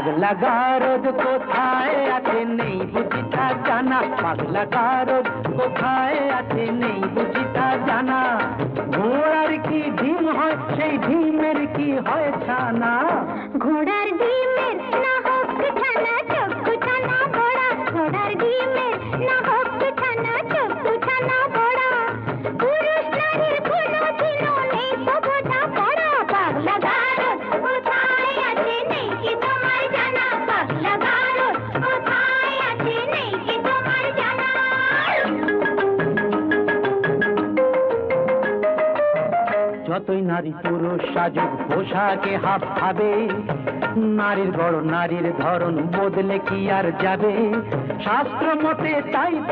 পাগলা গারদ কোথায় আছে নেই বুঝি তা জানা, পাগলা গারদ কোথায় আছে নেই বুঝি তা জানা। ঘোড়ার কি ডিম হয় সেই ডিমের কি হয় ছানা, ঘোড়ার ডিমের না হোক ছানা চক্ষু ছানা বড়া, ঘোড়ার ডিমের না হোক ছানা চক্ষু ছানা বড়া। পুরুষ নারীর কোনো দিনও নেই তো বোঝা পড়া, পাগলা গারদ কোথায় আছে নেই কি তোমার জানা, পাগলা গারদ কোথায় আছে নেই কি তোমার জানা। যতই নারী পুরুষ সাজুক পোশাকে হাফ খাবে, নারীর গড় নারীর ধরন বদলে কি আর যাবে, শাস্ত্র মতে তাই